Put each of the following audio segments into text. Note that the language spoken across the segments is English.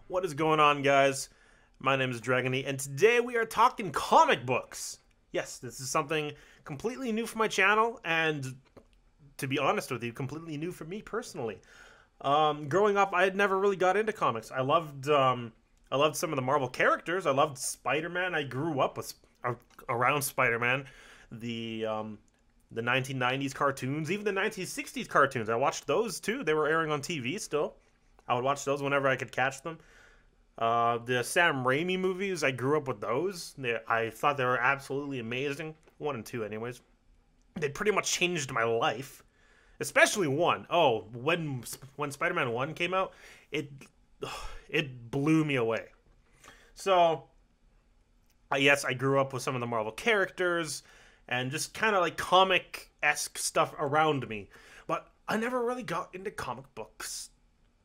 What is going on, guys? My name is Dreginy, and today we are talking comic books. Yes, this is something completely new for my channel, and to be honest with you, completely new for me personally. Growing up, I had never really got into comics. I loved some of the Marvel characters. I loved Spider-Man. I grew up with around Spider-Man. The 1990s cartoons, even the 1960s cartoons. I watched those too. They were airing on TV still. I would watch those whenever I could catch them. The Sam Raimi movies, I grew up with those. I thought they were absolutely amazing. 1 and 2 anyways. They pretty much changed my life. Especially 1. Oh, when Spider-Man 1 came out, it blew me away. So, yes, I grew up with some of the Marvel characters and just kind of like comic-esque stuff around me. But I never really got into comic books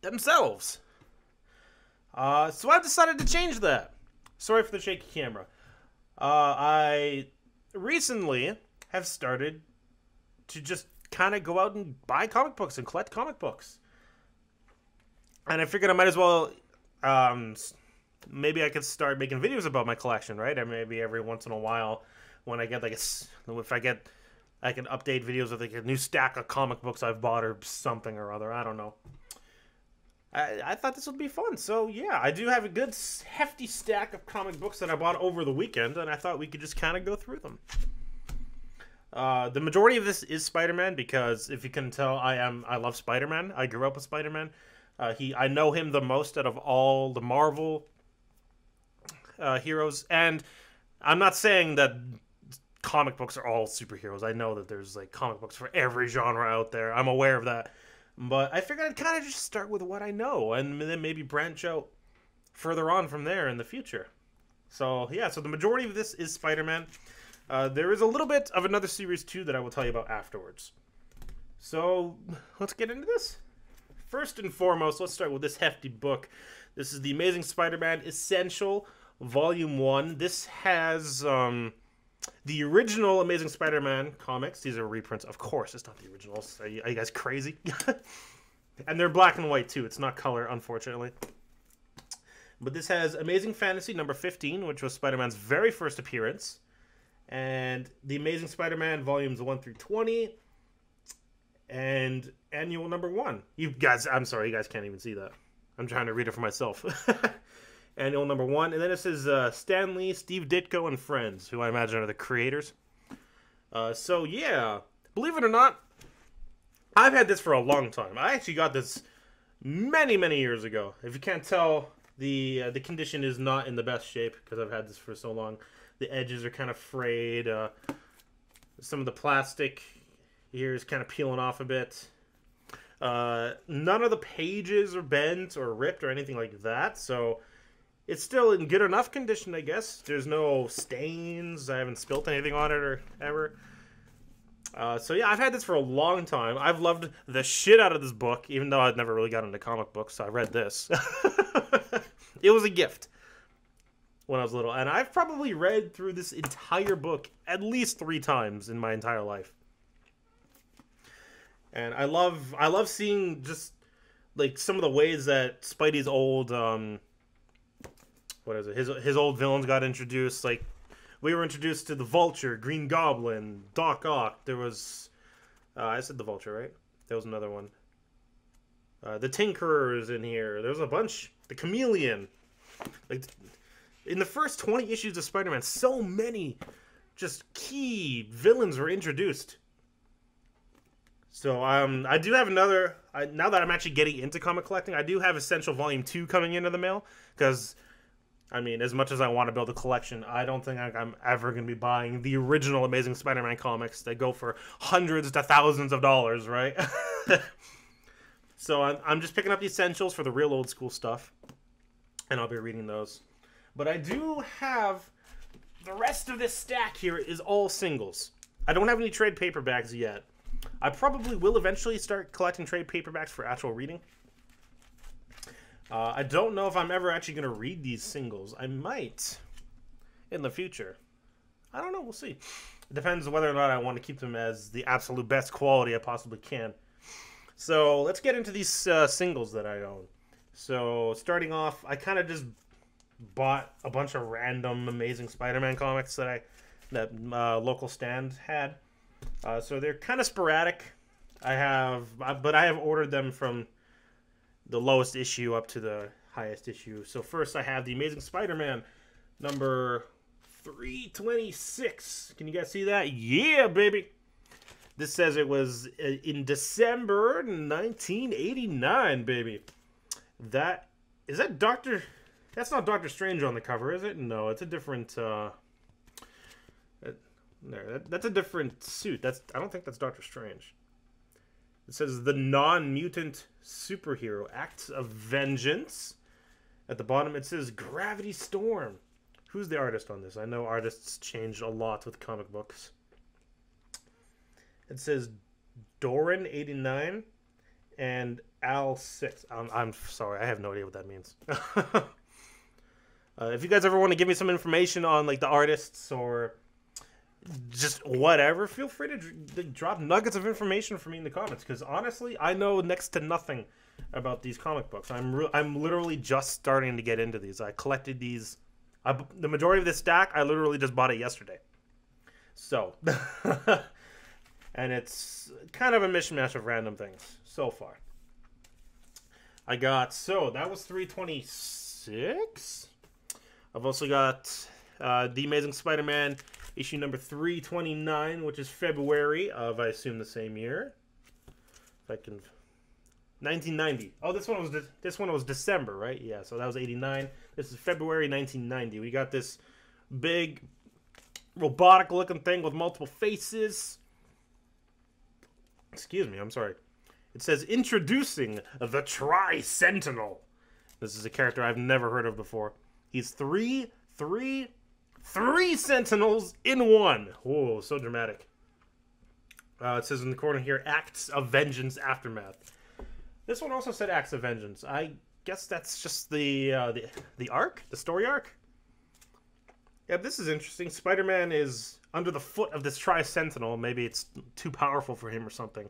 themselves. So I decided to change that. Sorry for the shaky camera. I recently have started to just kind of go out and buy comic books and collect comic books. And I figured I might as well, maybe I could start making videos about my collection, right? And maybe every once in a while, when I get like I can update videos with like a new stack of comic books I've bought or something or other. I don't know. I thought this would be fun. So yeah, I do have a good hefty stack of comic books that I bought over the weekend, and I thought we could just kind of go through them. The majority of this is Spider-Man because if you can tell, I love Spider-Man. I grew up with Spider-Man. I know him the most out of all the Marvel heroes, and I'm not saying that comic books are all superheroes. I know that there's like comic books for every genre out there. I'm aware of that. But I figured I'd kind of just start with what I know and then maybe branch out further on from there in the future. So, yeah, so the majority of this is Spider-Man. There is a little bit of another series, too, that I will tell you about afterwards. So, let's get into this. First and foremost, let's start with this hefty book. This is The Amazing Spider-Man Essential, Volume 1. This has the original Amazing Spider-Man comics. These are reprints. Of course, it's not the originals. Are you guys crazy? And they're black and white, too. It's not color, unfortunately. But this has Amazing Fantasy number 15, which was Spider-Man's very first appearance. And The Amazing Spider-Man volumes 1 through 20. And Annual number 1. You guys, I'm sorry, you guys can't even see that. I'm trying to read it for myself. Annual number 1. And then it says Stan Lee, Steve Ditko, and friends, who I imagine are the creators. So, yeah. Believe it or not, I've had this for a long time. I actually got this many, many years ago. If you can't tell, the condition is not in the best shape because I've had this for so long. The edges are kind of frayed. Some of the plastic here is kind of peeling off a bit. None of the pages are bent or ripped or anything like that, so it's still in good enough condition, I guess. There's no stains. I haven't spilt anything on it or ever. So yeah, I've had this for a long time. I've loved the shit out of this book, even though I'd never really got into comic books, so I read this. It was a gift when I was little, and I've probably read through this entire book at least 3 times in my entire life. And I love seeing just like some of the ways that Spidey's old what is it? His old villains got introduced. Like we were introduced to the Vulture, Green Goblin, Doc Ock. There was I said the Vulture, right? There was another one. The Tinkerer is in here. There's a bunch. The Chameleon. Like in the first 20 issues of Spider-Man, so many just key villains were introduced. So I do have another. Now that I'm actually getting into comic collecting, I do have Essential Volume 2 coming into the mail because, I mean, as much as I want to build a collection, I don't think I'm ever going to be buying the original Amazing Spider-Man comics that go for hundreds to thousands of dollars, right? So I'm just picking up the essentials for the real old school stuff, and I'll be reading those. But I do have the rest of this stack here is all singles. I don't have any trade paperbacks yet. I probably will eventually start collecting trade paperbacks for actual reading. I don't know if I'm ever actually going to read these singles. I might in the future. I don't know. We'll see. It depends whether or not I want to keep them as the absolute best quality I possibly can. So let's get into these singles that I own. So starting off, I kind of just bought a bunch of random Amazing Spider-Man comics that local stand had. So they're kind of sporadic. But I have ordered them from the lowest issue up to the highest issue. So first I have the Amazing Spider-Man number 326. Can you guys see that? Yeah, baby. This says it was in December 1989, baby. Is that Doctor... That's not Doctor Strange on the cover, is it? No, it's a different... that's a different suit. I don't think that's Doctor Strange. It says the non-mutant superhero acts of vengeance. At the bottom it says Gravity Storm. Who's the artist on this? I know artists change a lot with comic books. It says Doran89 and Al6. I'm sorry, I have no idea what that means. If you guys ever want to give me some information on like the artists or just whatever, feel free to drop nuggets of information for me in the comments, because honestly I know next to nothing about these comic books. I'm literally just starting to get into these. I collected these, the majority of this stack I literally just bought it yesterday, so and it's kind of a mishmash of random things so far. So that was 326. I've also got The Amazing Spider-Man issue number 329, which is February of, I assume, the same year. If I can... 1990. Oh, this one was December, right? Yeah, so that was 89. This is February 1990. We got this big robotic-looking thing with multiple faces. Excuse me, I'm sorry. It says, introducing the Tri-Sentinel. This is a character I've never heard of before. He's three Sentinels in one. Whoa, so dramatic. It says in the corner here, Acts of Vengeance Aftermath. This one also said Acts of Vengeance. I guess that's just the arc? The story arc? Yeah, this is interesting. Spider-Man is under the foot of this Tri-Sentinel. Maybe it's too powerful for him or something.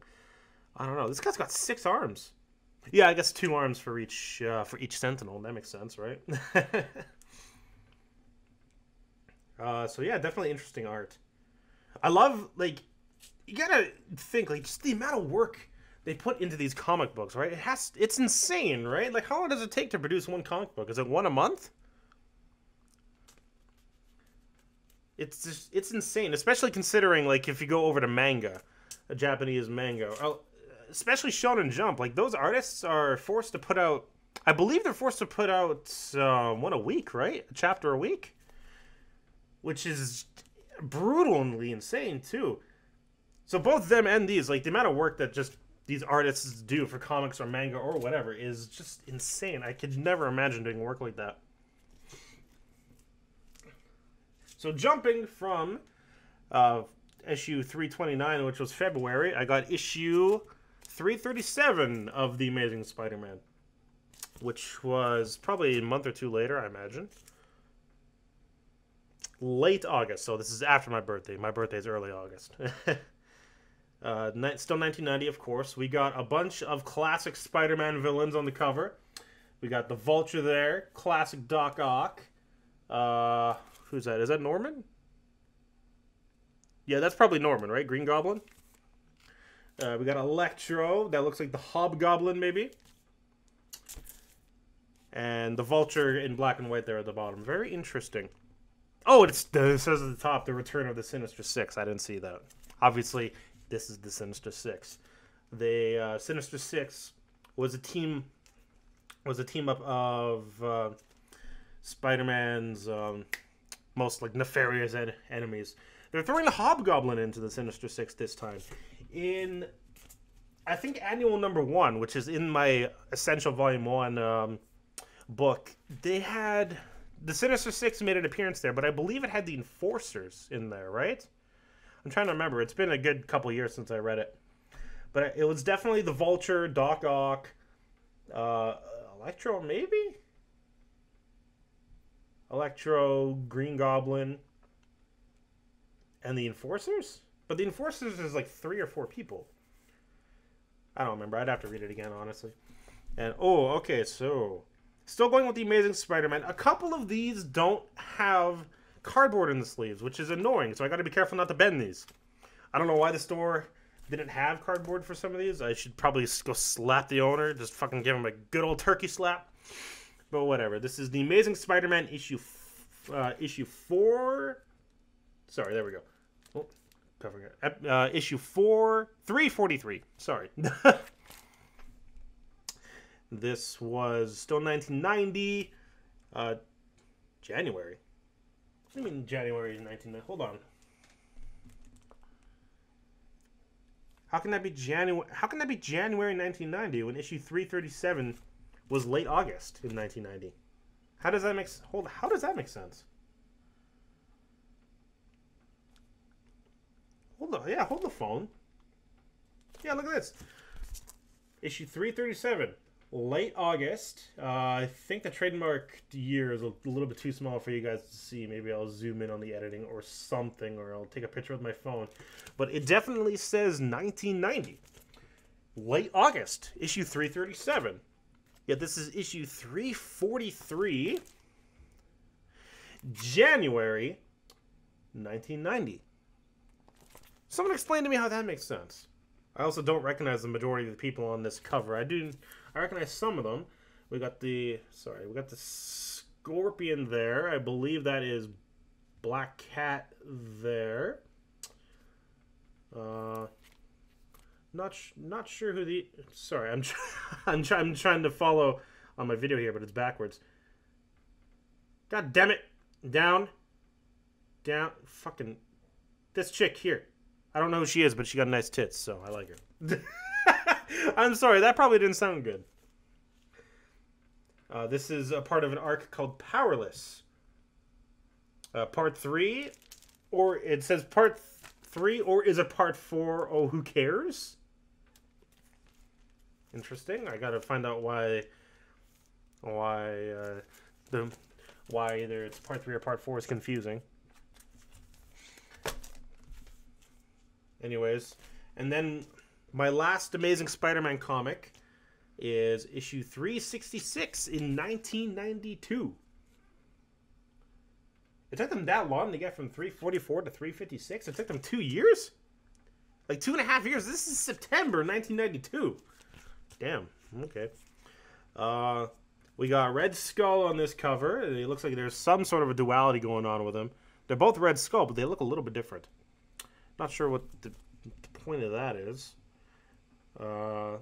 I don't know. This guy's got 6 arms. Yeah, I guess 2 arms for each Sentinel. That makes sense, right? So yeah, definitely interesting art. I love, like, you gotta think, like, just the amount of work they put into these comic books, right? It's insane, right? Like, how long does it take to produce one comic book? Is it one a month? It's insane, especially considering, like, if you go over to manga, a Japanese manga, especially Shonen Jump, like, those artists are forced to put out, I believe they're forced to put out one a week, right? A chapter a week? Which is brutally insane, too. So both them and these, like, the amount of work that just these artists do for comics or manga or whatever is just insane. I could never imagine doing work like that. So jumping from issue 329, which was February, I got issue 337 of The Amazing Spider-Man, which was probably a month or two later, I imagine. Late August, so this is after my birthday. My birthday is early August. Still 1990, of course. We got a bunch of classic Spider-Man villains on the cover. We got the Vulture there, classic Doc Ock. Who's that? Is that Norman? Yeah, that's probably Norman, right? Green Goblin. We got Electro. That looks like the Hobgoblin, maybe. And the Vulture in black and white there at the bottom. Very interesting. Oh, it says at the top, the Return of the Sinister Six. I didn't see that. Obviously, this is the Sinister Six. The Sinister Six was a team up of Spider-Man's most like nefarious enemies. They're throwing the Hobgoblin into the Sinister Six this time. In, I think, annual number 1, which is in my Essential Volume 1 book, they had... The Sinister Six made an appearance there, but I believe it had the Enforcers in there, right? I'm trying to remember. It's been a good couple years since I read it. But it was definitely the Vulture, Doc Ock, Electro, maybe? Electro, Green Goblin, and the Enforcers? But the Enforcers is like 3 or 4 people. I don't remember. I'd have to read it again, honestly. And, oh, okay, so... Still going with the Amazing Spider-Man. A couple of these don't have cardboard in the sleeves, which is annoying, so I gotta be careful not to bend these. I don't know why the store didn't have cardboard for some of these. I should probably go slap the owner, just fucking give him a good old turkey slap. But whatever. This is the Amazing Spider-Man issue 4. Sorry, there we go. Oh, covering it. Issue 343. Sorry. This was still 1990. January. What do you mean January 1990? Hold on. How can that be January? How can that be January 1990 when issue 337 was late August in 1990? How does that make How does that make sense? Hold on. Yeah, hold the phone. Yeah, look at this. Issue 337. Late August. I think the trademark year is a little bit too small for you guys to see. Maybe I'll zoom in on the editing or something, or I'll take a picture with my phone. But it definitely says 1990. Late August, issue 337. Yet this is issue 343. January 1990. Someone explain to me how that makes sense. I also don't recognize the majority of the people on this cover. I recognize some of them. We got the Scorpion there. I believe that is Black Cat there. Not sure who the. Sorry, I'm trying to follow on my video here, but it's backwards. God damn it! Down. Fucking this chick here. I don't know who she is, but she got nice tits, so I like her. I'm sorry, that probably didn't sound good. This is a part of an arc called Powerless. Part 3, or it says Part 3, or is it Part 4? Oh, who cares? Interesting. I gotta find out why either it's Part 3 or Part 4 is confusing. Anyways, and then my last Amazing Spider-Man comic is issue 366 in 1992. It took them that long to get from 344 to 356? It took them 2 years? Like 2.5 years? This is September 1992. Damn, okay. We got Red Skull on this cover. It looks like there's some sort of a duality going on with them. They're both Red Skull, but they look a little bit different. Not sure what the point of that is. And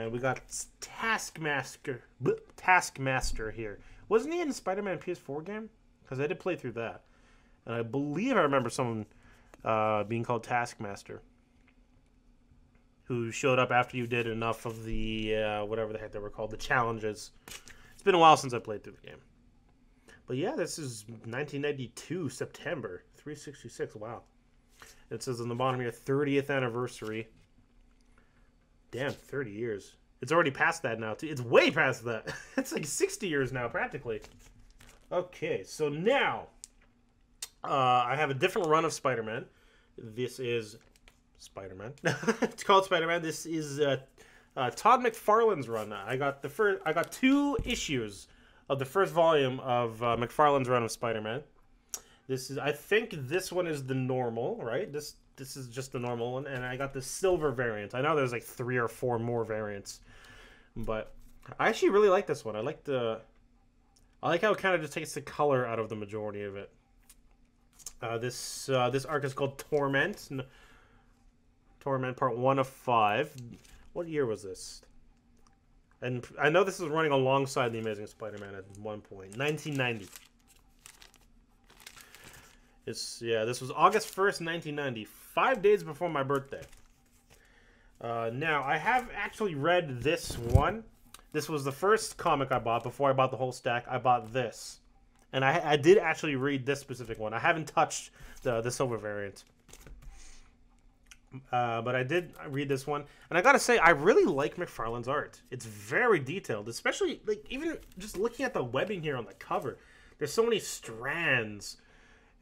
we got Taskmaster here. Wasn't he in the Spider-Man PS4 game? Because I did play through that. And I believe I remember someone being called Taskmaster, who showed up after you did enough of the, whatever the heck they were called, the challenges. It's been a while since I played through the game. But yeah, this is 1992, September, 366, wow. It says on the bottom here, 30th anniversary. Damn, 30 years. It's already past that now, too. It's way past that. It's like 60 years now, practically. Okay, so now, I have a different run of Spider-Man. This is Spider-Man. It's called Spider-Man. This is Todd McFarlane's run. I got 2 issues of the first volume of McFarlane's run of Spider-Man. I think this one is the normal, right? This is just the normal one, and I got the silver variant. I know there's like 3 or 4 more variants, but I actually really like this one. I like how it kind of just takes the color out of the majority of it. This arc is called Torment. Torment Part 1 of 5. What year was this? And I know this is running alongside The Amazing Spider-Man at one point. 1990. This was August 1st, 1990. 5 days before my birthday. Now, I have actually read this one. This was the first comic I bought before I bought the whole stack. I bought this. And I did actually read this specific one. I haven't touched the silver variant. But I did read this one. And I gotta say, I really like McFarlane's art. It's very detailed. Especially, like, even just looking at the webbing here on the cover. There's so many strands.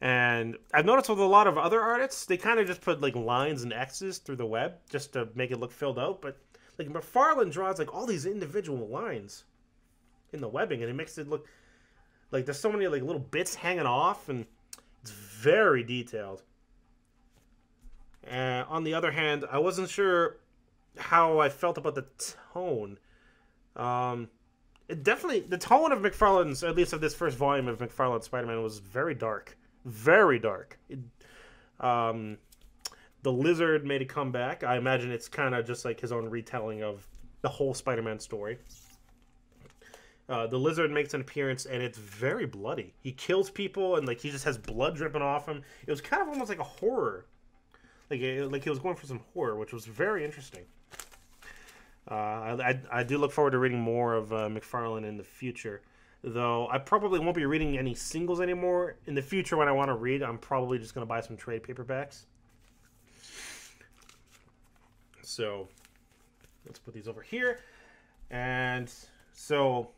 And I've noticed with a lot of other artists, they kind of just put, like, lines and X's through the web just to make it look filled out. But like McFarlane draws like all these individual lines in the webbing, and it makes it look like there's so many like little bits hanging off, and it's very detailed. And on the other hand, I wasn't sure how I felt about the tone. It definitely, the tone of McFarlane's, at least of this first volume of McFarlane's Spider-Man, was very dark. Very dark. The Lizard made a comeback. I imagine it's kind of just like his own retelling of the whole Spider-Man story. The Lizard makes an appearance, and it's very bloody. He kills people, and like he just has blood dripping off him. It was kind of almost like a horror. Like he was going for some horror, which was very interesting. I do look forward to reading more of McFarlane in the future. Though I probably won't be reading any singles anymore. In the future, when I want to read, I'm probably just going to buy some trade paperbacks. So, let's put these over here. And so,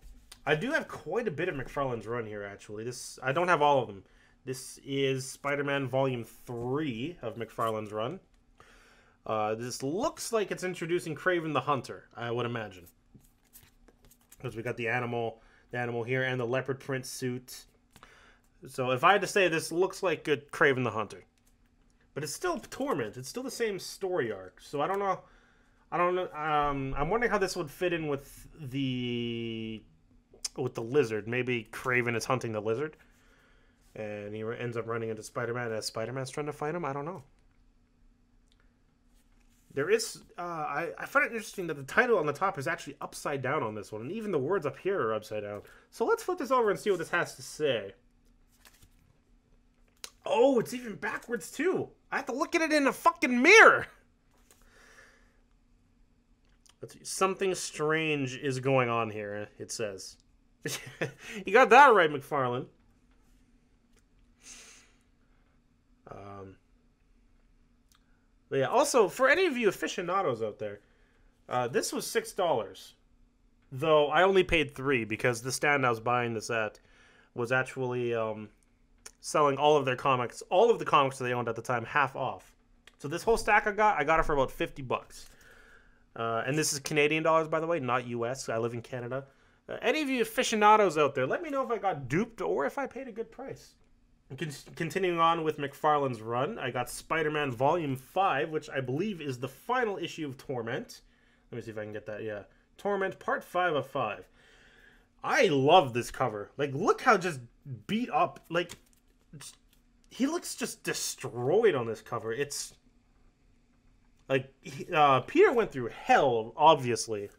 I do have quite a bit of McFarlane's run here, actually. I don't have all of them. This is Spider-Man Volume 3 of McFarlane's run. This looks like it's introducing Kraven the Hunter, I would imagine. Because we got the animal here, and the leopard print suit. So if I had to say, this looks like a Kraven the Hunter. But it's still Torment. It's still the same story arc. So I don't know. I'm wondering how this would fit in with the Lizard. Maybe Kraven is hunting the Lizard. And he ends up running into Spider-Man as Spider-Man's trying to fight him. I don't know. There is... I find it interesting that the title on the top is actually upside down on this one. And even the words up here are upside down. So let's flip this over and see what this has to say. Oh, it's even backwards, too. I have to look at it in a fucking mirror. Let's see. Something strange is going on here, it says. You got that right, McFarlane. But yeah, also, for any of you aficionados out there, this was $6. Though I only paid $3 because the stand I was buying this at was actually selling all of their comics, all of the comics that they owned at the time, half off. So this whole stack I got it for about $50. And this is Canadian dollars, by the way, not US. I live in Canada. Any of you aficionados out there, let me know if I got duped or if I paid a good price. Continuing on with McFarlane's run, I got Spider-Man Volume 5, which I believe is the final issue of Torment. Let me see if I can get that, yeah. Torment, Part 5 of 5. I love this cover. Like, look how just beat up, like, he looks just destroyed on this cover. It's, like, Peter went through hell, obviously.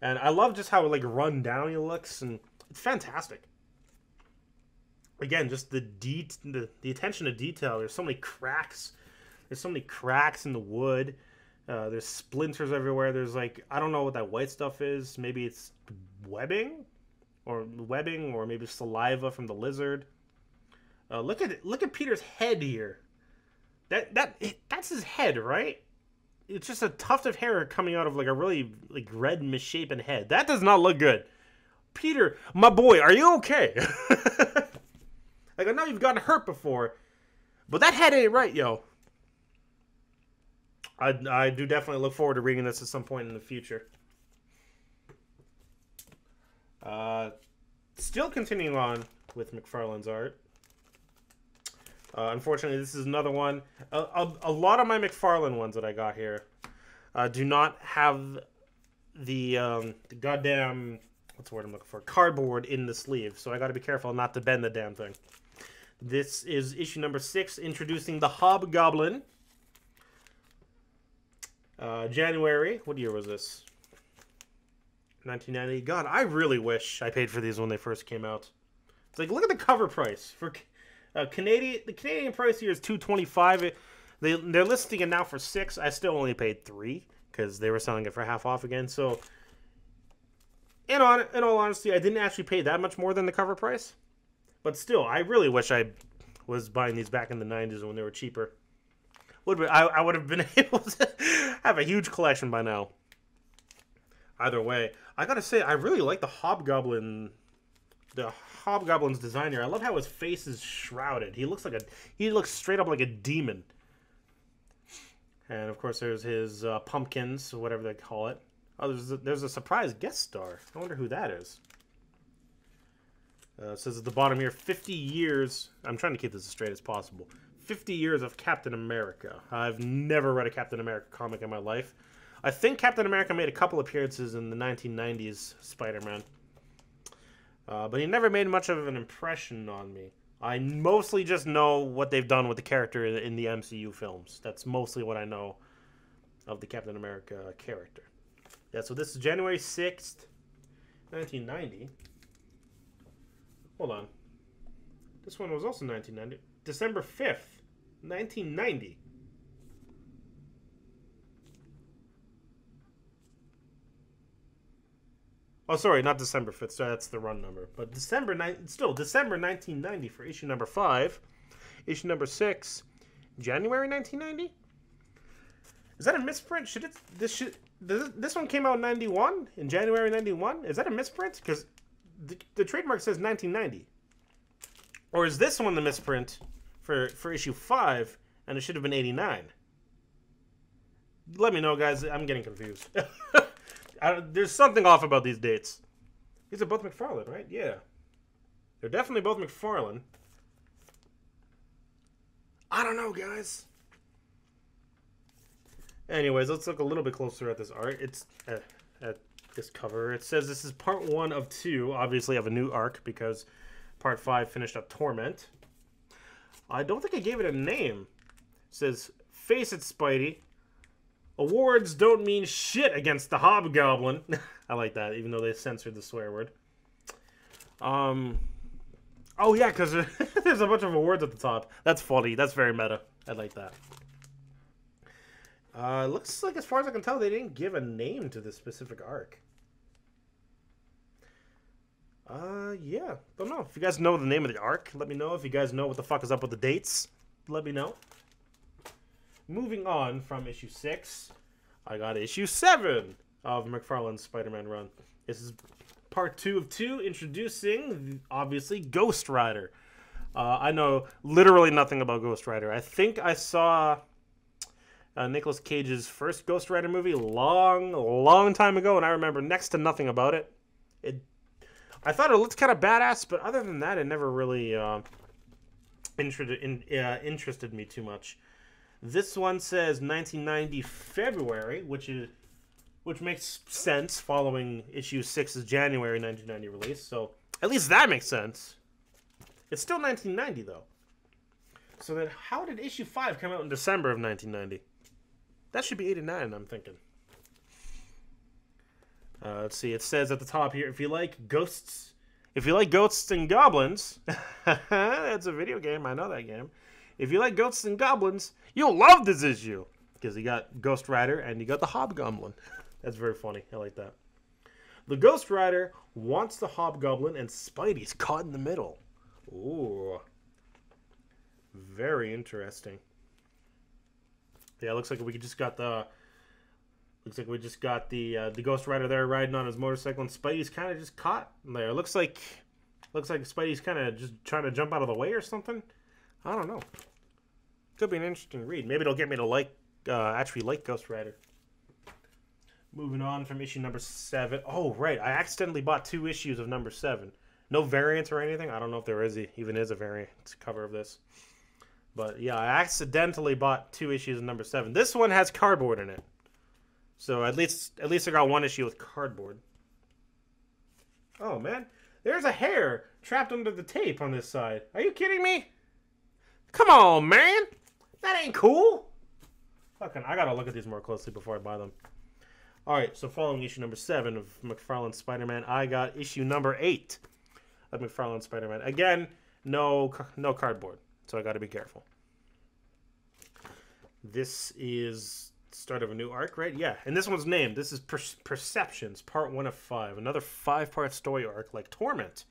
And I love just how, like, run down he looks, and it's fantastic. Again, just the attention to detail. There's so many cracks. There's so many cracks in the wood. There's splinters everywhere. There's like, I don't know what that white stuff is. Maybe it's webbing, or maybe saliva from the Lizard. Look at Peter's head here. That's his head, right? It's just a tuft of hair coming out of like a really like red misshapen head. That does not look good. Peter, my boy, are you okay? Like, I know you've gotten hurt before, but that head ain't right, yo. I do definitely look forward to reading this at some point in the future. Still continuing on with McFarlane's art. Unfortunately, this is another one. A lot of my McFarlane ones that I got here do not have the goddamn, what's the word I'm looking for, cardboard in the sleeve. So I got to be careful not to bend the damn thing. This is issue number 6, introducing the Hobgoblin. January, what year was this? 1990. God, I really wish I paid for these when they first came out. It's like, look at the cover price for Canadian. The Canadian price here is $2.25. They're listing it now for $6. I still only paid $3 because they were selling it for half off again. So, in all honesty, I didn't actually pay that much more than the cover price. But still, I really wish I was buying these back in the 90s when they were cheaper. I would have been able to have a huge collection by now. Either way, I gotta say, I really like the Hobgoblin's design here. I love how his face is shrouded. He looks straight up like a demon. And of course, there's his pumpkins, or whatever they call it. Oh, there's a surprise guest star. I wonder who that is. It says at the bottom here, 50 years. I'm trying to keep this as straight as possible. 50 years of Captain America. I've never read a Captain America comic in my life. I think Captain America made a couple appearances in the 1990s Spider-Man. But he never made much of an impression on me. I mostly just know what they've done with the character in the MCU films. That's mostly what I know of the Captain America character. Yeah, so this is January 6th, 1990. Hold on. This one was also 1990. December 5th, 1990. Oh, sorry, not December 5th. So that's the run number. But December 1990 for issue number 5. Issue number 6, January 1990. Is that a misprint? This one came out in 91? In January 91? Is that a misprint? Because the trademark says 1990. Or is this one the misprint for issue 5 and it should have been 89? Let me know, guys. I'm getting confused. There's something off about these dates. These are both McFarlane, right? Yeah. They're definitely both McFarlane. I don't know, guys. Anyways, let's look a little bit closer at this art. It's at this cover. It says this is part 1 of 2, obviously, of a new arc because part 5 finished up Torment. I don't think I gave it a name. It says, face it, Spidey. Awards don't mean shit against the Hobgoblin. I like that, even though they censored the swear word. Oh, yeah, because there's a bunch of awards at the top. That's funny. That's very meta. I like that. Looks like, as far as I can tell, they didn't give a name to this specific arc. Yeah. Don't know. If you guys know the name of the arc, let me know. If you guys know what the fuck is up with the dates, let me know. Moving on from issue 6, I got issue 7 of McFarlane's Spider-Man run. This is part 2 of 2, introducing, obviously, Ghost Rider. I know literally nothing about Ghost Rider. I think I saw Nicolas Cage's first Ghost Rider movie long time ago, and I remember next to nothing about it. I thought it looked kind of badass, but other than that, it never really interested me too much. This one says 1990 February, which makes sense following issue 6's January 1990 release. So at least that makes sense. It's still 1990 though. So then, how did issue 5 come out in December of 1990? That should be 89, I'm thinking. Let's see. It says at the top here, if you like ghosts and goblins, that's a video game. I know that game. If you like ghosts and goblins, you'll love this issue because you got Ghost Rider and you got the Hobgoblin. That's very funny. I like that. The Ghost Rider wants the Hobgoblin, and Spidey's caught in the middle. Ooh, very interesting. Yeah, looks like we just got the Ghost Rider there riding on his motorcycle, and Spidey's kind of just caught there. Looks like Spidey's kind of just trying to jump out of the way or something. I don't know. Could be an interesting read. Maybe it'll get me to actually like Ghost Rider. Moving on from issue number 7. Oh, right. I accidentally bought 2 issues of number 7. No variants or anything. I don't know if there even is a variant cover of this. But yeah, I accidentally bought 2 issues of number 7. This one has cardboard in it. So at least I got 1 issue with cardboard. Oh, man. There's a hair trapped under the tape on this side. Are you kidding me? Come on, man. That ain't cool. Fucking, I gotta look at these more closely before I buy them. Alright, so following issue number 7 of McFarlane's Spider-Man, I got issue number 8 of McFarlane's Spider-Man. Again, no cardboard, so I gotta be careful. This is the start of a new arc, right? Yeah, and this one's named. This is Perceptions, part 1 of 5. Another 5-part story arc like Torment.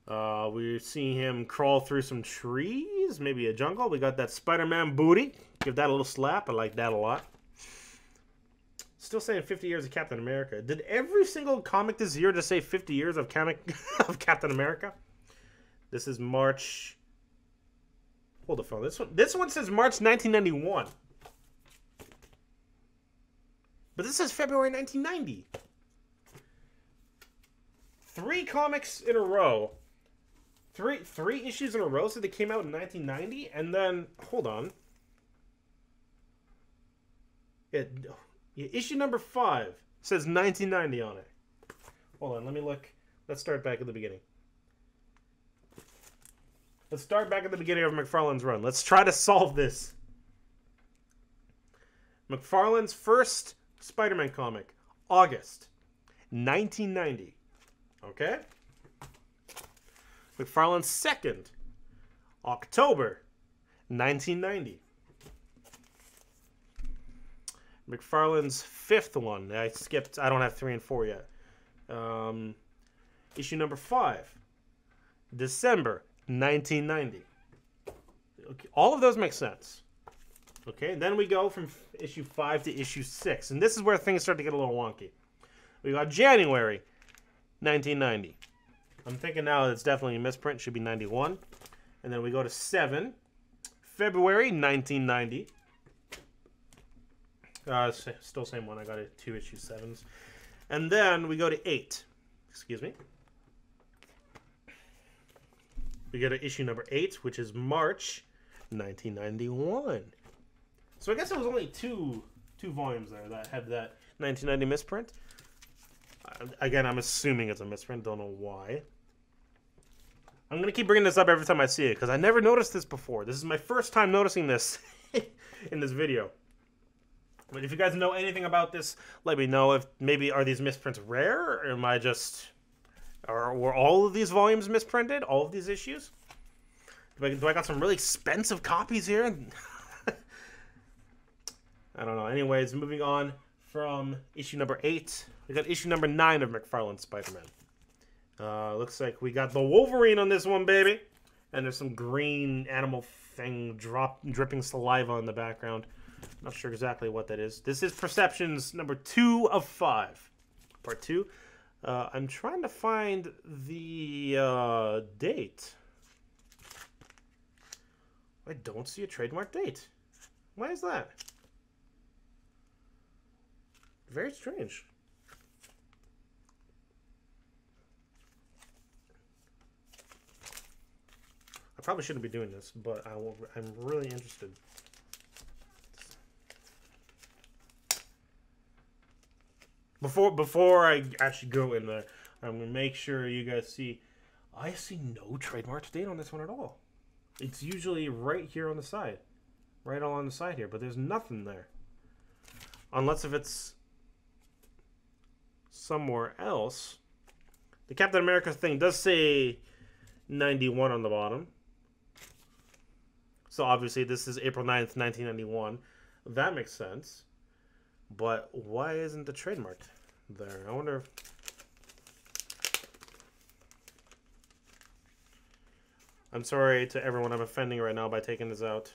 We're seeing him crawl through some trees, maybe a jungle. We got that Spider-Man booty. Give that a little slap. I like that a lot. Still saying 50 years of Captain America. Did every single comic this year just say 50 years of Captain America? This is March. Hold the phone. This one says March 1991. But this says February 1990. 3 comics in a row. Three issues in a row, so they came out in 1990, and then, hold on. Issue number 5 says 1990 on it. Hold on, let me look. Let's start back at the beginning. Let's start back at the beginning of McFarlane's run. Let's try to solve this. McFarlane's first Spider-Man comic, August 1990. Okay? McFarlane's second, October 1990. McFarlane's fifth one. I skipped. I don't have 3 and 4 yet. Issue number 5, December 1990. Okay, all of those make sense. Okay, and then we go from issue 5 to issue 6, and this is where things start to get a little wonky. We got January 1990. I'm thinking now it's definitely a misprint. Should be 91. And then we go to 7, February 1990. Still same one. I got it 2 issue 7s. And then we go to 8. Excuse me. We go to issue number 8, which is March 1991. So I guess it was only two volumes there that had that 1990 misprint. Again, I'm assuming it's a misprint. Don't know why. I'm going to keep bringing this up every time I see it, because I never noticed this before. This is my first time noticing this in this video. But if you guys know anything about this, let me know. If maybe are these misprints rare, or am I just... were all of these volumes misprinted? All of these issues? Do I got some really expensive copies here? I don't know. Anyways, moving on from issue number 8. We got issue number 9 of McFarlane's Spider-Man. Looks like we got the Wolverine on this one, baby. And there's some green animal thing dripping saliva in the background. Not sure exactly what that is. This is Perceptions number 2 of 5. Part 2. I'm trying to find the date. I don't see a trademark date. Why is that? Very strange. I probably shouldn't be doing this, but I'm really interested. Before I actually go in there, I'm going to make sure you guys see. I see no trademark date on this one at all. It's usually right here on the side. Right along the side here, but there's nothing there. Unless if it's somewhere else. The Captain America thing does say 91 on the bottom. So obviously this is April 9th, 1991. That makes sense. But why isn't the trademark there? I wonder if... I'm sorry to everyone I'm offending right now by taking this out.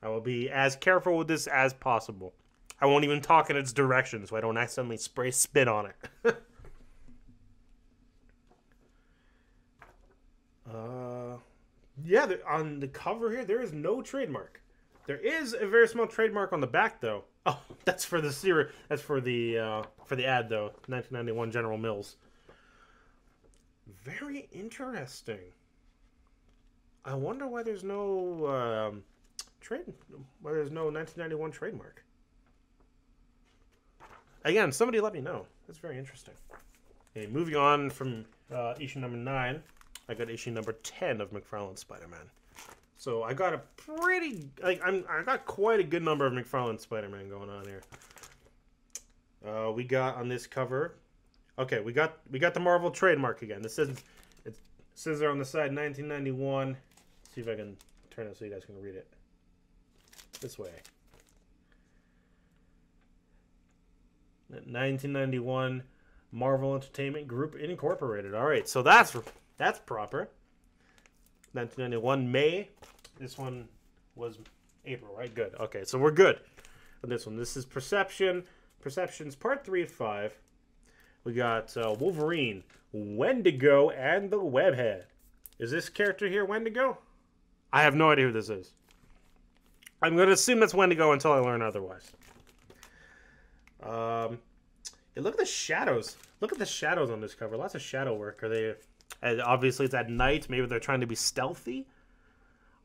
I will be as careful with this as possible. I won't even talk in its direction so I don't accidentally spray spit on it. Yeah, on the cover here, there is no trademark. There is a very small trademark on the back, though. Oh, that's for the series. That's for the ad, though. 1991 General Mills. Very interesting. I wonder why there's no why there's no 1991 trademark. Again, somebody let me know. That's very interesting. Okay, moving on from issue number 9. I got issue number 10 of McFarlane's Spider-Man. So I got a pretty, I got quite a good number of McFarlane's Spider-Man going on here. We got on this cover, okay, we got the Marvel trademark again. It says there on the side 1991. Let's see if I can turn it so you guys can read it. This way. 1991 Marvel Entertainment Group Incorporated. All right, so that's proper. 1991 May. This one was April, right? Good. Okay, so we're good on this one. This is Perceptions Part 3 of 5. We got Wolverine, Wendigo, and the Webhead. Is this character here Wendigo? I have no idea who this is. I'm going to assume that's Wendigo until I learn otherwise. Yeah, look at the shadows. Look at the shadows on this cover. Lots of shadow work. Are they... obviously, it's at night. Maybe they're trying to be stealthy.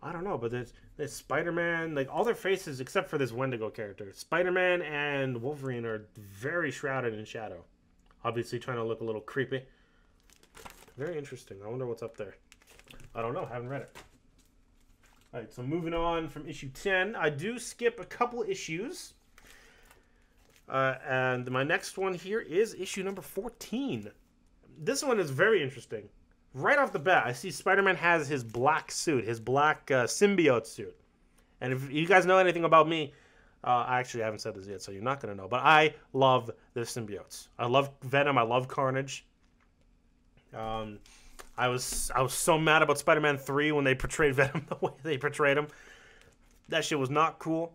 I don't know, but there's Spider-Man. Like, all their faces, except for this Wendigo character. Spider-Man and Wolverine are very shrouded in shadow. Obviously, trying to look a little creepy. Very interesting. I wonder what's up there. I don't know. Haven't read it. All right, so moving on from issue 10. I do skip a couple issues. And my next one here is issue number 14. This one is very interesting. Right off the bat, I see Spider-Man has his black suit, his black symbiote suit. And if you guys know anything about me, I actually haven't said this yet, so you're not going to know. But I love the symbiotes. I love Venom. I love Carnage. I was so mad about Spider-Man 3 when they portrayed Venom the way they portrayed him. That shit was not cool.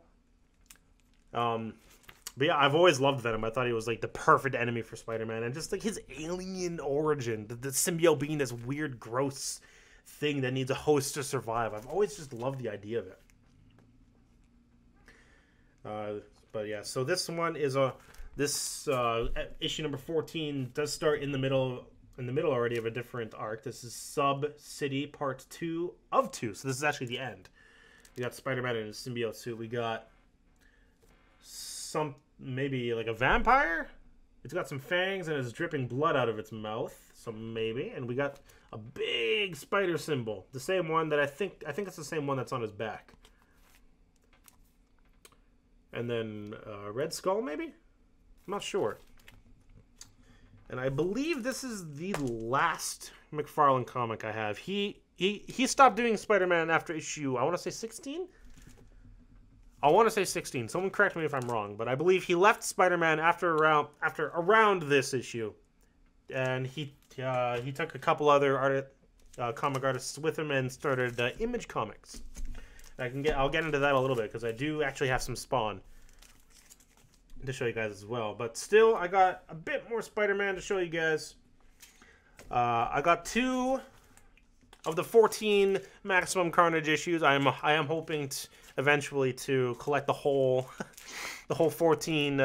But yeah, I've always loved Venom. I thought he was like the perfect enemy for Spider-Man. And just like his alien origin, the symbiote being this weird, gross thing that needs a host to survive. I've always just loved the idea of it. But yeah, so this one is issue number 14 does start in the middle already of a different arc. This is Sub-City Part 2 of 2. So this is actually the end. We got Spider-Man in his symbiote suit. We got maybe like a vampire. It's got some fangs and it's dripping blood out of its mouth. So maybe. And we got a big spider symbol. The same one that I think it's the same one that's on his back. And then Red Skull maybe? I'm not sure. And I believe this is the last McFarlane comic I have. He stopped doing Spider-Man after issue, I want to say 16? I want to say 16. Someone correct me if I'm wrong, but I believe he left Spider-Man after around this issue, and he took a couple other comic artists with him and started Image Comics. I'll get into that a little bit because I do actually have some Spawn to show you guys as well. But still, I got a bit more Spider-Man to show you guys. I got 2 of the 14 Maximum Carnage issues. I am hoping eventually to collect the whole 14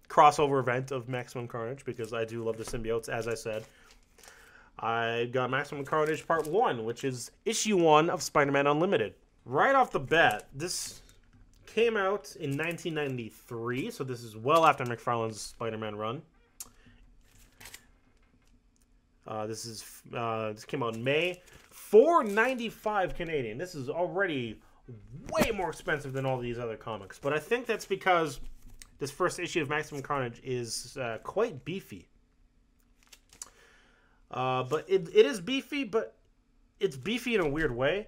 crossover event of Maximum Carnage because I do love the symbiotes, as I said. I got Maximum Carnage Part 1, which is issue 1 of Spider-Man Unlimited. Right off the bat, this came out in 1993, so this is well after McFarlane's Spider-Man run. This came out in May. $4.95 Canadian. This is already way more expensive than all these other comics, but I think that's because this first issue of Maximum Carnage is quite beefy. But it is beefy, but it's beefy in a weird way.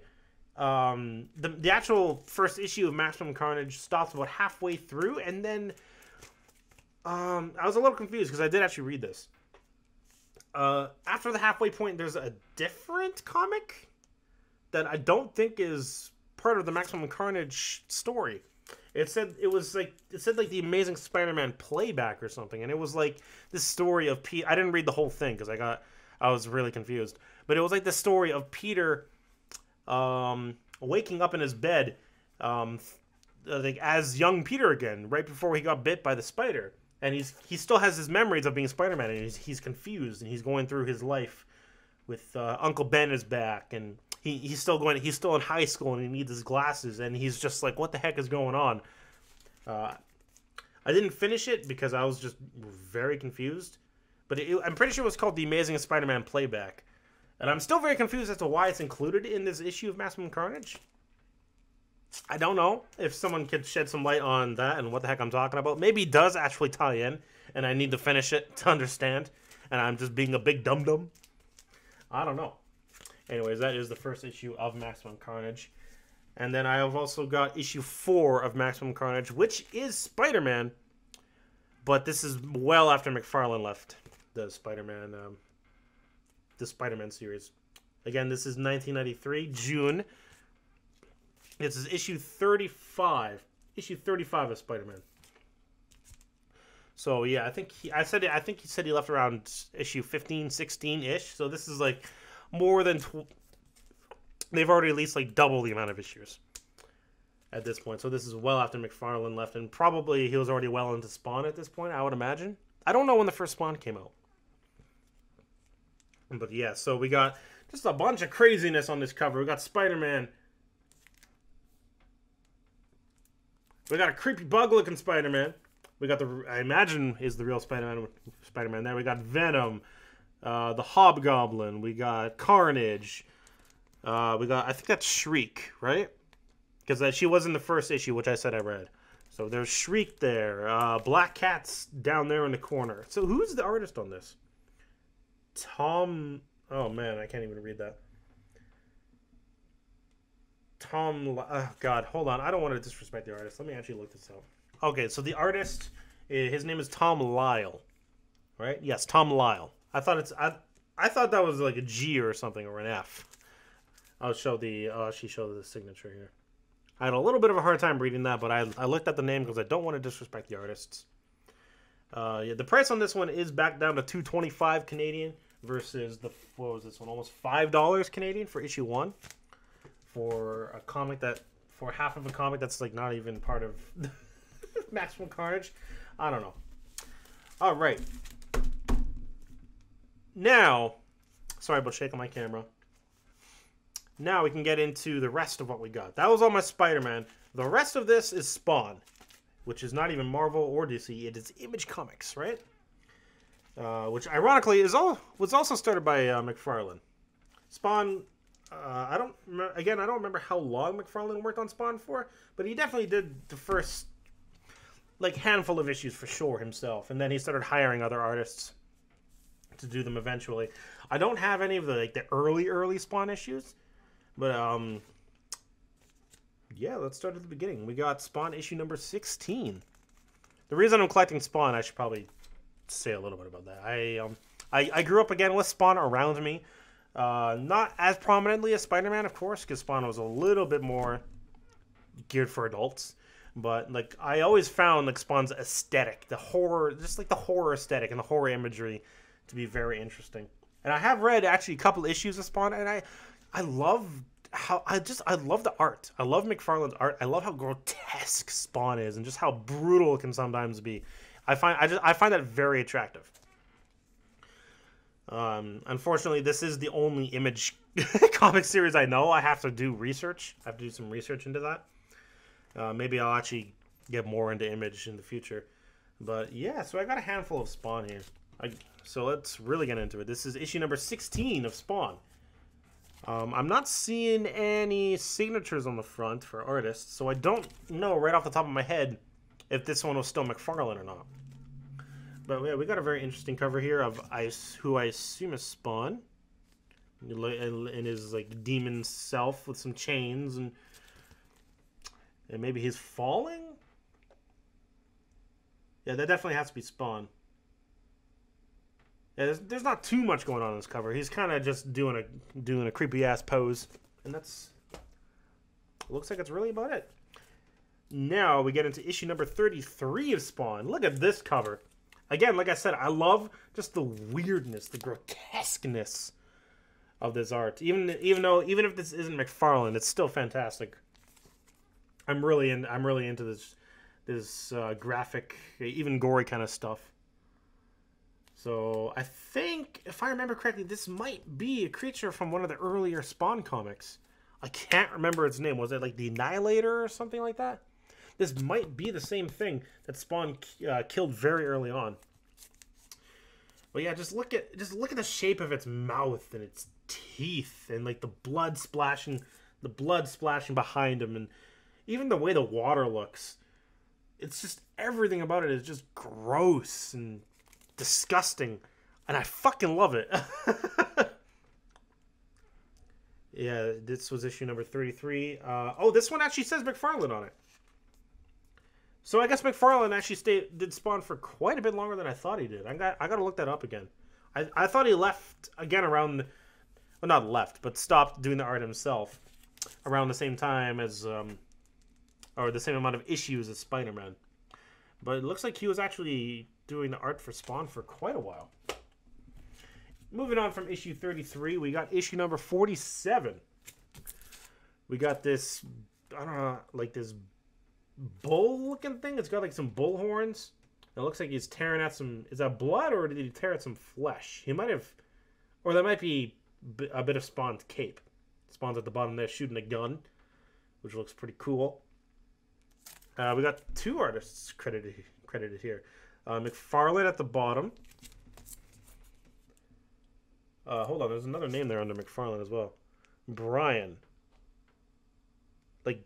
The actual first issue of Maximum Carnage stops about halfway through, and then I was a little confused because I did actually read this. After the halfway point, there's a different comic that I don't think is part of the Maximum Carnage story. It said like the Amazing Spider-Man playback or something, and it was like this story of Pete. I didn't read the whole thing because I was really confused, but it was like the story of Peter waking up in his bed like as young Peter again, right before he got bit by the spider. And he still has his memories of being Spider-Man, and he's confused, and he's going through his life with Uncle Ben is back, and he's still in high school, and he needs his glasses, and he's just like, what the heck is going on? I didn't finish it because I was just very confused, but I'm pretty sure it was called The Amazing Spider-Man Playback, and I'm still very confused as to why it's included in this issue of Maximum Carnage. I don't know if someone could shed some light on that and what the heck I'm talking about. Maybe it does actually tie in, and I need to finish it to understand, and I'm just being a big dum-dum. I don't know. Anyways, that is the first issue of Maximum Carnage. And then I have also got issue 4 of Maximum Carnage, which is Spider-Man, but this is well after McFarlane left the Spider-Man series. Again, this is 1993, June. This is issue 35. Issue 35 of Spider-Man. So yeah, I think he said he left around issue 15, 16-ish. So this is like more than they've already released like double the amount of issues. at this point. So this is well after McFarlane left, and probably he was already well into Spawn at this point, I would imagine. I don't know when the first Spawn came out. But yeah, so we got just a bunch of craziness on this cover. We got Spider-Man. We got a creepy bug-looking Spider-Man. We got the, I imagine, is the real Spider-Man there. We got Venom, the Hobgoblin. We got Carnage. We got, I think that's Shriek, right? Because she was in the first issue, which I said I read. So there's Shriek there. Black Cat's down there in the corner. So who's the artist on this? Tom... Oh, man, I can't even read that. Tom... Oh, God, hold on. I don't want to disrespect the artist. Let me actually look this up. Okay, so the artist, his name is Tom Lyle. Right? Yes, Tom Lyle. I thought it's... I thought that was like a G or something, or an F. I'll show the... she showed the signature here. I had a little bit of a hard time reading that, but I looked at the name because I don't want to disrespect the artists. Yeah, the price on this one is back down to $2.25 Canadian versus the, what was this one, almost $5 Canadian for issue 1 for a comic that, for half of a comic that's like not even part of Maximum Carnage. I don't know. All right. Now, sorry about shaking my camera. Now we can get into the rest of what we got. That was all my Spider-Man. The rest of this is Spawn, which is not even Marvel or DC. It is Image Comics, right? Which ironically was also started by McFarlane. Spawn, I don't remember how long McFarlane worked on Spawn for, but he definitely did the first like handful of issues for sure himself, and then he started hiring other artists to do them eventually. I don't have any of the early Spawn issues, but yeah, let's start at the beginning. We got Spawn issue number 16. The reason I'm collecting Spawn, I should probably say a little bit about that. I grew up again with Spawn around me. Not as prominently as Spider-Man, of course, because Spawn was a little bit more geared for adults. But like I always found like Spawn's aesthetic, the horror, just like the horror aesthetic and the horror imagery to be very interesting. And I have read actually a couple issues of Spawn, and I love how I love the art. I love McFarlane's art. I love how grotesque Spawn is and just how brutal it can sometimes be. I find that very attractive. Unfortunately, this is the only Image comic series I know. I have to do research. I have to do some research into that. Maybe I'll actually get more into Image in the future. But yeah, so I got a handful of Spawn here. So let's really get into it. This is issue number 16 of Spawn. I'm not seeing any signatures on the front for artists, so I don't know right off the top of my head if this one was still McFarlane or not. But yeah, we got a very interesting cover here of who I assume is Spawn in his like demon self with some chains, and maybe he's falling. Yeah, that definitely has to be Spawn. Yeah, there's not too much going on in this cover. He's kind of just doing a creepy ass pose, and that's looks like it's really about it. Now we get into issue number 33 of Spawn. Look at this cover. Again, like I said, I love just the weirdness, the grotesqueness of this art. Even if this isn't McFarlane, it's still fantastic. I'm really into this graphic, even gory kind of stuff. So I think, if I remember correctly, this might be a creature from one of the earlier Spawn comics. I can't remember its name. Was it like the Annihilator or something like that? This might be the same thing that Spawn killed very early on. But yeah, just look at the shape of its mouth and its teeth and like the blood splashing behind him, and even the way the water looks. It's just everything about it is just gross and disgusting, and I fucking love it. Yeah, this was issue number 33. Oh, this one actually says McFarlane on it. So I guess McFarlane actually did Spawn for quite a bit longer than I thought he did. I got to look that up again. I thought he left again around, well, not left, but stopped doing the art himself around the same time as, or the same amount of issues as Spider-Man. But it looks like he was actually doing the art for Spawn for quite a while. Moving on from issue 33, we got issue number 47. We got this I don't know, like this bull-looking thing. It's got like some bull horns. It looks like he's tearing at some. Is that blood or did he tear at some flesh? He might have, or that might be a bit of Spawn's cape. Spawn's at the bottom there shooting a gun, which looks pretty cool. We got 2 artists credited here. McFarlane at the bottom. Hold on, there's another name there under McFarlane as well. Brian. Like,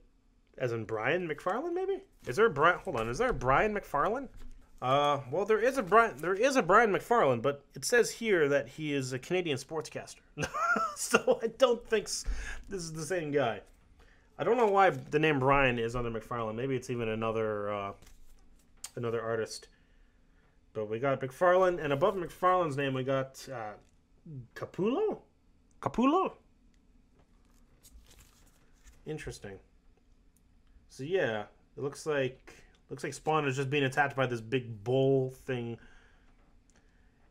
as in Brian McFarlane, maybe? Is there a Brian? Hold on, is there a Brian McFarlane? Well, there is a Brian McFarlane, but it says here that he is a Canadian sportscaster. So I don't think this is the same guy. I don't know why the name Brian is under McFarlane. Maybe it's even another artist. But we got McFarlane, and above McFarlane's name we got Capullo? Capullo? Interesting. So yeah, it looks like Spawn is just being attacked by this big bull thing.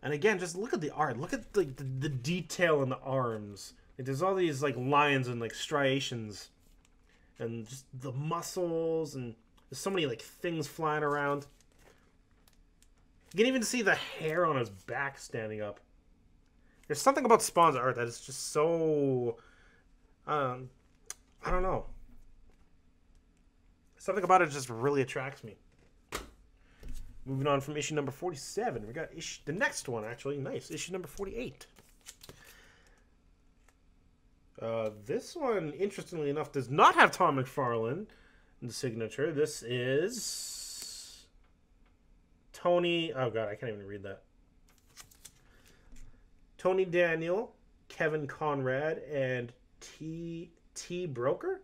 And again, just look at the art. Look at the detail in the arms. Like, there's all these like lines and like striations, and just the muscles, and there's so many like things flying around. You can even see the hair on his back standing up. There's something about Spawn's art that is just so, I don't know. Something about it just really attracts me. Moving on from issue number 47, we got the next one, actually. Nice. Issue number 48. This one, interestingly enough, does not have Tom McFarlane in the signature. This is Tony... Oh, God, I can't even read that. Tony Daniel, Kevin Conrad, and T. Broker?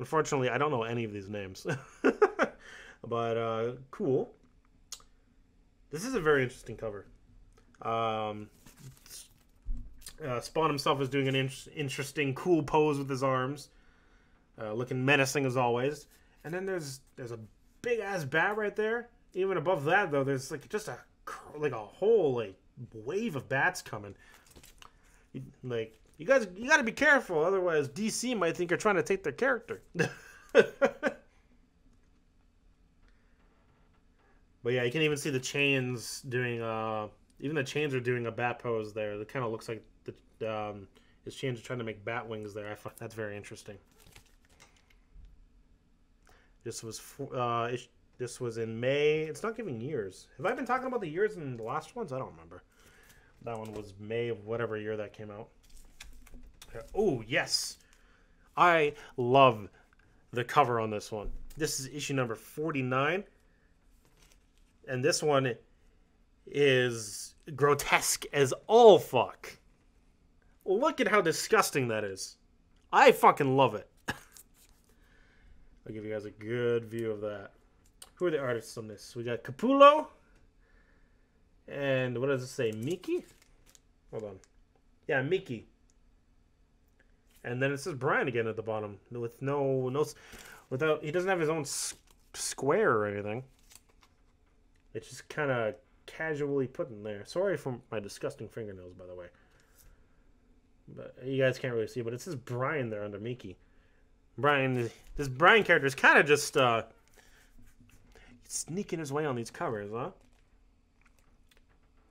Unfortunately, I don't know any of these names. But, cool. This is a very interesting cover. Spawn himself is doing an interesting, cool pose with his arms. Looking menacing as always. And then there's a big-ass bat right there. Even above that, though, there's like just a whole like wave of bats coming. You got to be careful, otherwise DC might think you're trying to take their character. But yeah, you can even see the chains doing even the chains are doing a bat pose there. It kind of looks like his chains are trying to make bat wings there. I find that's very interesting. This was in May. It's not giving years. Have I been talking about the years in the last ones? I don't remember. That one was May of whatever year that came out. Oh, yes. I love the cover on this one. This is issue number 49. And this one is grotesque as all fuck. Look at how disgusting that is. I fucking love it. I'll give you guys a good view of that. Who are the artists on this? We got Capullo. And what does it say? Miki? Hold on. Yeah, Miki. And then it says Brian again at the bottom. With without, he doesn't have his own square or anything. It's just kind of casually put in there. Sorry for my disgusting fingernails, by the way. But you guys can't really see, but it says Brian there under Miki. This Brian character is kind of just sneaking his way on these covers, huh?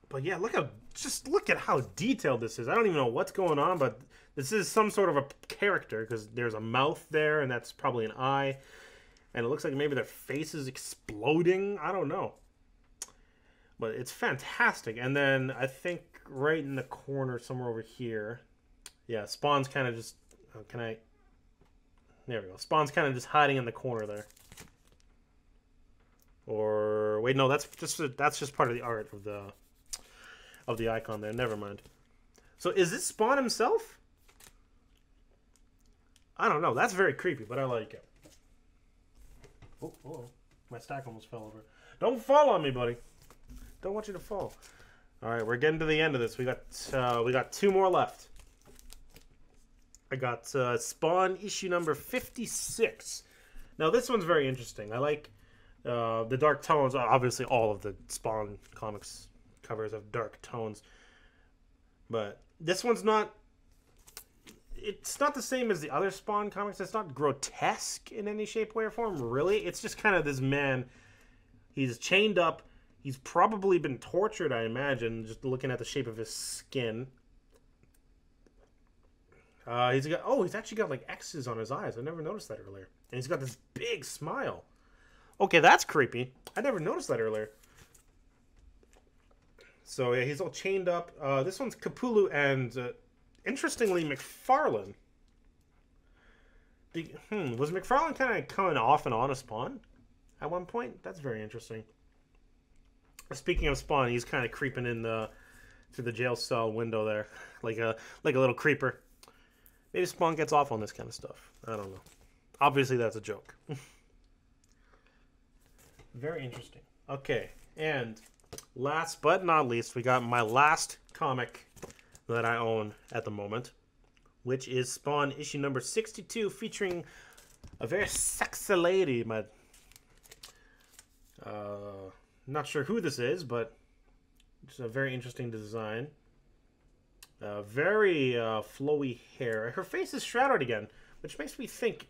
But yeah, look at how detailed this is. I don't even know what's going on, but this is some sort of a character because there's a mouth there, and that's probably an eye. And it looks like maybe their face is exploding. I don't know. But it's fantastic. And then I think right in the corner somewhere over here, yeah, Spawn's kind of just... there we go. Spawn's kind of just hiding in the corner there. Or wait, no, that's just part of the art of the icon there. Never mind. So is this Spawn himself? I don't know. That's very creepy, but I like it. Oh, my stack almost fell over. Don't fall on me, buddy. Don't want you to fall. All right, we're getting to the end of this. We got 2 more left. I got Spawn issue number 56. Now this one's very interesting. I like the dark tones. Obviously, all of the Spawn comics covers have dark tones, but this one's not. it's not the same as the other Spawn comics. It's not grotesque in any shape, way, or form, really. It's just kind of this man. He's chained up. He's probably been tortured, I imagine, just looking at the shape of his skin. He's actually got like X's on his eyes. I never noticed that earlier. And he's got this big smile. Okay, that's creepy. I never noticed that earlier. So yeah, he's all chained up. This one's Capullo and, interestingly, McFarlane. Was McFarlane kind of coming off and on a Spawn at one point? That's very interesting. Speaking of Spawn, he's kind of creeping in through the jail cell window there, like a little creeper. Maybe Spawn gets off on this kind of stuff. I don't know. Obviously, that's a joke. Very interesting. Okay, and last but not least, we got my last comic that I own at the moment, which is Spawn issue number 62, featuring a very sexy lady. Not sure who this is, but it's a very interesting design. Very flowy hair. Her face is shrouded again, which makes me think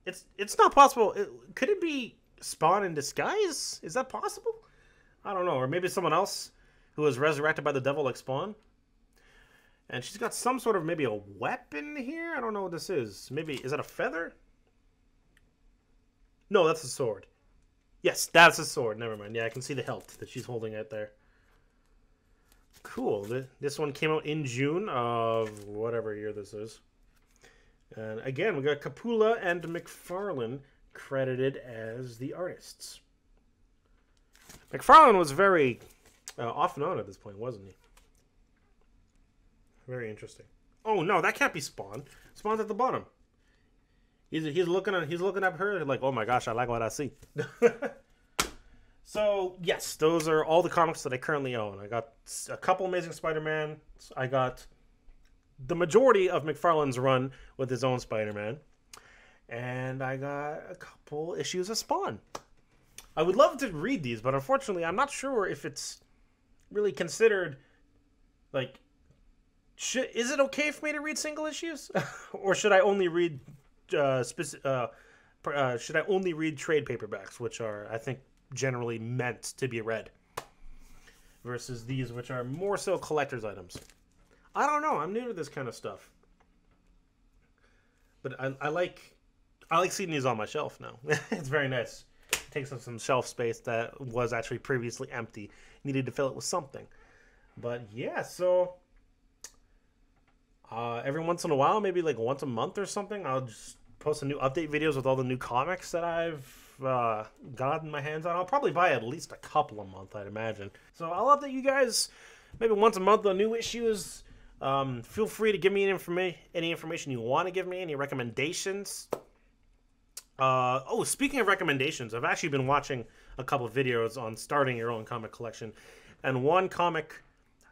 it's not possible. Could it be Spawn in disguise? Is that possible? I don't know. Or maybe someone else who was resurrected by the devil like Spawn. And she's got some sort of maybe a weapon here. I don't know what this is. Maybe, is that a feather? No, that's a sword. Yes, that's a sword. Never mind. Yeah, I can see the hilt that she's holding out there. Cool. This one came out in June of whatever year this is. And again, we got Capullo and McFarlane credited as the artists. McFarlane was very off and on at this point, wasn't he? Very interesting. Oh no, that can't be Spawn. Spawn's at the bottom. He's looking at her like, oh my gosh, I like what I see. So yes, those are all the comics that I currently own. I got a couple Amazing Spider-Man. I got the majority of McFarlane's run with his own Spider-Man, and I got a couple issues of Spawn. I would love to read these, but unfortunately, I'm not sure if it's really considered like. Is it okay for me to read single issues, or should I only read should I only read trade paperbacks, which are, I think, generally meant to be read, versus these, which are more so collector's items? I don't know. I'm new to this kind of stuff, but I like seeing these on my shelf now. It's very nice. It takes up some shelf space that was actually previously empty. Needed to fill it with something, but yeah. So every once in a while, maybe like once a month or something, I'll just post some new update videos with all the new comics that I've gotten my hands on. I'll probably buy at least a couple a month, I'd imagine. So I'll update you guys maybe once a month on new issues. Feel free to give me any information you want to give me, any recommendations. Speaking of recommendations, I've actually been watching a couple of videos on starting your own comic collection, and one comic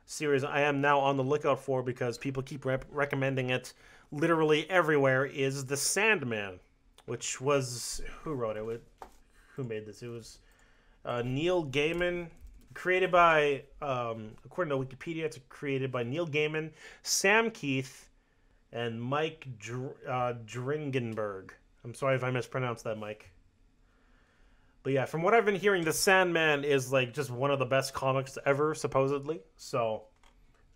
series I am now on the lookout for, because people keep recommending it literally everywhere, is The Sandman, which was, who wrote it? Who made this? It was Neil Gaiman, created by, according to Wikipedia, it's created by Neil Gaiman, Sam Keith, and Mike Dringenberg. I'm sorry if I mispronounced that, Mike. But yeah, from what I've been hearing, The Sandman is like just one of the best comics ever, supposedly. So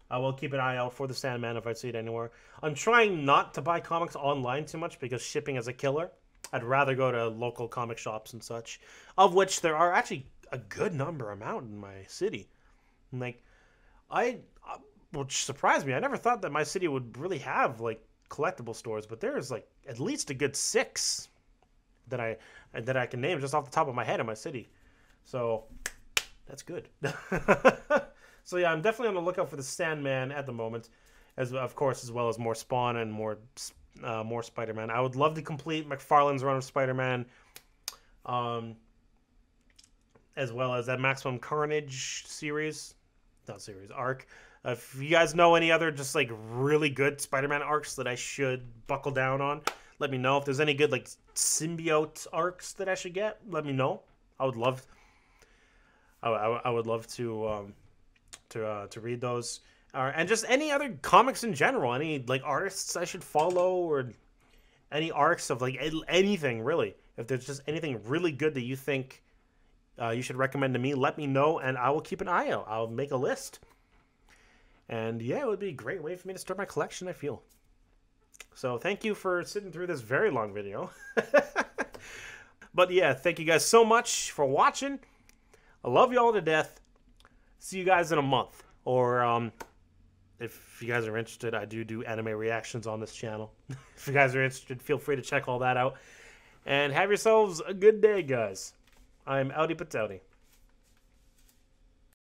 I will keep an eye out for The Sandman if I see it anywhere. I'm trying not to buy comics online too much because shipping is a killer. I'd rather go to local comic shops and such, of which there are actually a good number amount in my city. Like, which surprised me. I never thought that my city would really have like collectible stores, but there's like at least a good 6 that I can name just off the top of my head in my city. So that's good. So yeah, I'm definitely on the lookout for The Sandman at the moment, as well as more Spawn and more Spider-Man. I would love to complete McFarlane's run of Spider-Man, as well as that Maximum Carnage arc. If you guys know any other just like really good Spider-Man arcs that I should buckle down on, let me know. If there's any good like symbiote arcs that I should get, let me know. I would love to read those. And just any other comics in general, any like artists I should follow, or any arcs of like anything really. If there's just anything really good that you think you should recommend to me, let me know, and I will keep an eye out. I'll make a list. And yeah, it would be a great way for me to start my collection, I feel. So thank you for sitting through this very long video. But yeah, thank you guys so much for watching. I love you all to death. See you guys in a month. Or if you guys are interested, I do anime reactions on this channel. If you guys are interested, feel free to check all that out. And have yourselves a good day, guys. I'm Outie Patouty.